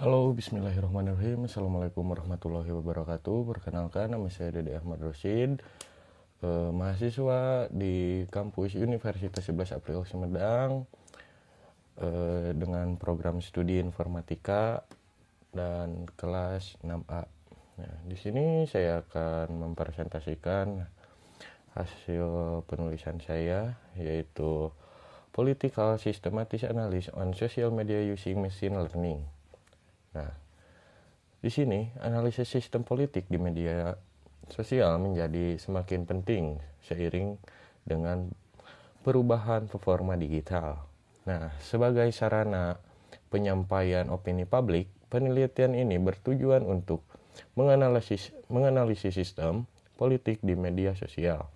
Halo, bismillahirrahmanirrahim. Assalamualaikum warahmatullahi wabarakatuh. Perkenalkan, nama saya Dede Ahmad Rosid, mahasiswa di kampus Universitas 11 April Sumedang, dengan program studi informatika dan kelas 6A. Nah, di sini saya akan mempresentasikan hasil penulisan saya, yaitu Political Systematic Analysis on Social Media Using Machine Learning. Nah, di sini analisis sistem politik di media sosial menjadi semakin penting seiring dengan perubahan performa digital. Nah, sebagai sarana penyampaian opini publik, penelitian ini bertujuan untuk menganalisis sistem politik di media sosial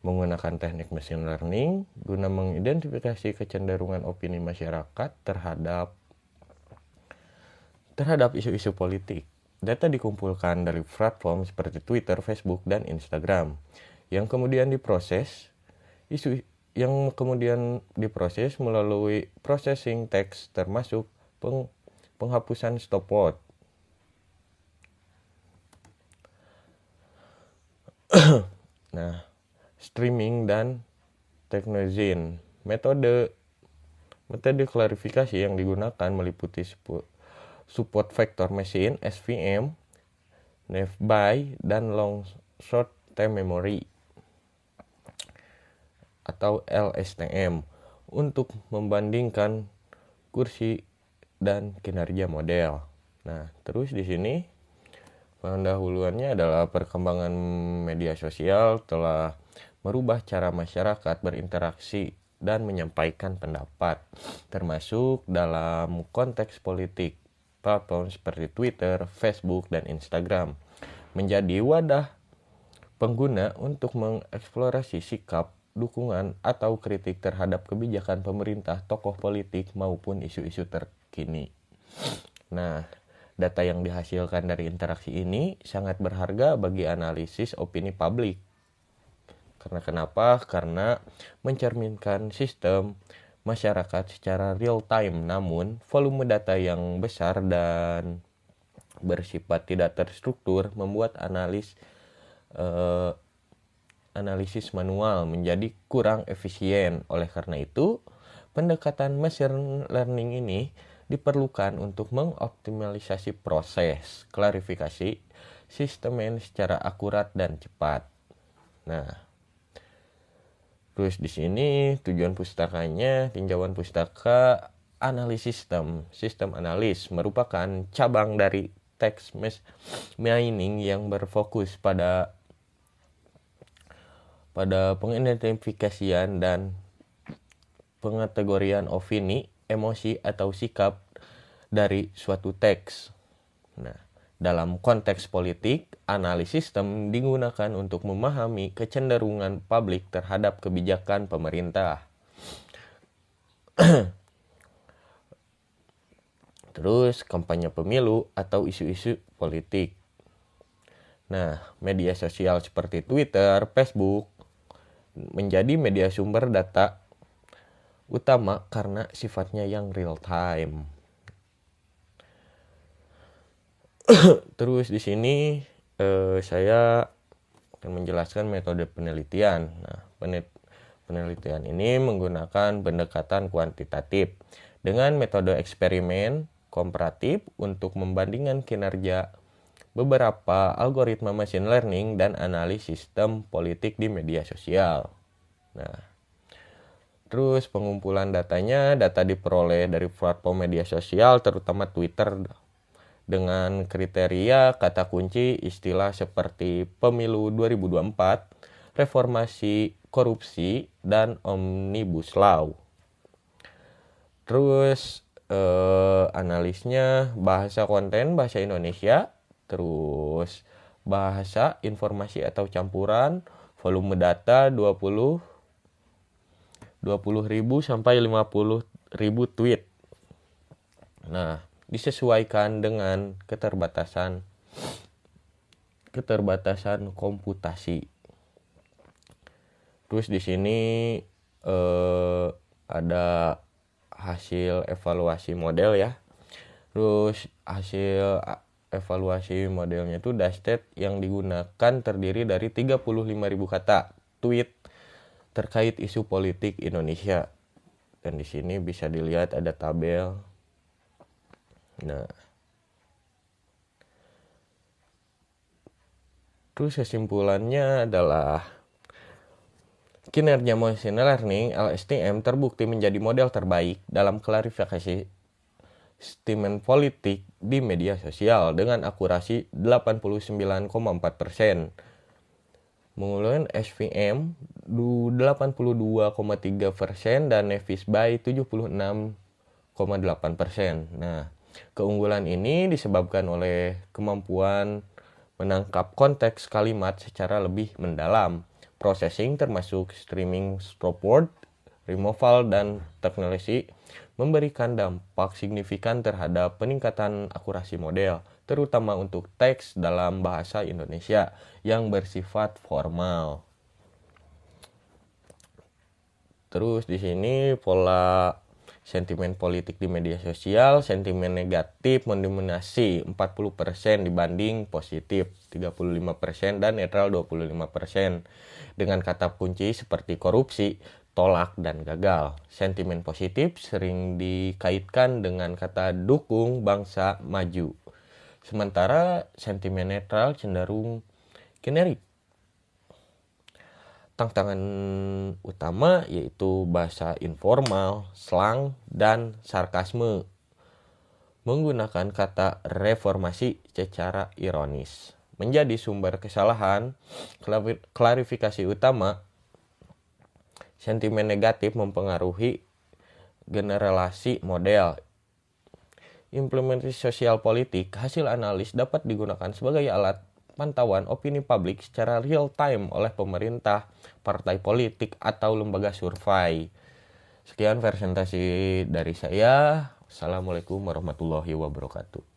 menggunakan teknik machine learning guna mengidentifikasi kecenderungan opini masyarakat terhadap isu-isu politik. Data dikumpulkan dari platform seperti Twitter, Facebook, dan Instagram, yang kemudian diproses melalui processing teks termasuk penghapusan stopword. Nah, streaming dan teknozin. Metode klarifikasi yang digunakan meliputi support vector machine (SVM), NavBy, dan long short term memory atau LSTM untuk membandingkan kursi dan kinerja model. Nah, terus di sini pendahuluannya adalah perkembangan media sosial telah merubah cara masyarakat berinteraksi dan menyampaikan pendapat, termasuk dalam konteks politik. Platform seperti Twitter, Facebook, dan Instagram menjadi wadah pengguna untuk mengeksplorasi sikap, dukungan, atau kritik terhadap kebijakan pemerintah, tokoh politik, maupun isu-isu terkini. Nah, data yang dihasilkan dari interaksi ini sangat berharga bagi analisis opini publik. Karena kenapa? Karena mencerminkan sistem masyarakat secara real time, namun volume data yang besar dan bersifat tidak terstruktur membuat analisis manual menjadi kurang efisien. Oleh karena itu, pendekatan machine learning ini diperlukan untuk mengoptimalisasi proses klarifikasi sistem secara akurat dan cepat. Nah, terus di sini tujuan pustakanya, tinjauan pustaka analisis sistem analis merupakan cabang dari text mining yang berfokus pada pengidentifikasian dan pengategorian opini, emosi, atau sikap dari suatu teks. Nah, dalam konteks politik, analisis sistem digunakan untuk memahami kecenderungan publik terhadap kebijakan pemerintah. Terus, kampanye pemilu atau isu-isu politik. Nah, media sosial seperti Twitter, Facebook menjadi media sumber data utama karena sifatnya yang real time. Terus di sini saya akan menjelaskan metode penelitian. Nah, penelitian ini menggunakan pendekatan kuantitatif dengan metode eksperimen komparatif untuk membandingkan kinerja beberapa algoritma machine learning dan analisis sistem politik di media sosial. Nah, terus pengumpulan data diperoleh dari platform media sosial, terutama Twitter, dengan kriteria kata kunci istilah seperti pemilu 2024, reformasi korupsi, dan omnibus law. Terus analisnya bahasa konten bahasa Indonesia, terus bahasa informasi atau campuran, volume data 20.000 sampai 50.000 tweet. Nah, disesuaikan dengan keterbatasan komputasi. Terus di sini ada hasil evaluasi model ya. Terus hasil evaluasi modelnya itu dashboard yang digunakan terdiri dari 35.000 kata tweet terkait isu politik Indonesia. Dan di sini bisa dilihat ada tabel. Nah, terus kesimpulannya adalah kinerja machine learning LSTM terbukti menjadi model terbaik dalam klarifikasi sentimen politik di media sosial dengan akurasi 89,4%. Mengeluarkan SVM 82,3% dan Nevis by 76,8%. Nah, keunggulan ini disebabkan oleh kemampuan menangkap konteks kalimat secara lebih mendalam, processing termasuk streaming stop word, removal, dan teknologi memberikan dampak signifikan terhadap peningkatan akurasi model, terutama untuk teks dalam bahasa Indonesia yang bersifat formal. Terus di sini pola sentimen politik di media sosial, sentimen negatif mendominasi 40% dibanding positif 35% dan netral 25%. Dengan kata kunci seperti korupsi, tolak, dan gagal. Sentimen positif sering dikaitkan dengan kata dukung bangsa maju. Sementara sentimen netral cenderung generik. Tantangan utama yaitu bahasa informal, slang, dan sarkasme. Menggunakan kata reformasi secara ironis. Menjadi sumber kesalahan, klarifikasi utama, sentimen negatif mempengaruhi generalisasi model. Implementasi sosial politik, hasil analis dapat digunakan sebagai alat pantauan opini publik secara real time oleh pemerintah, partai politik, atau lembaga survei. Sekian presentasi dari saya. Assalamualaikum warahmatullahi wabarakatuh.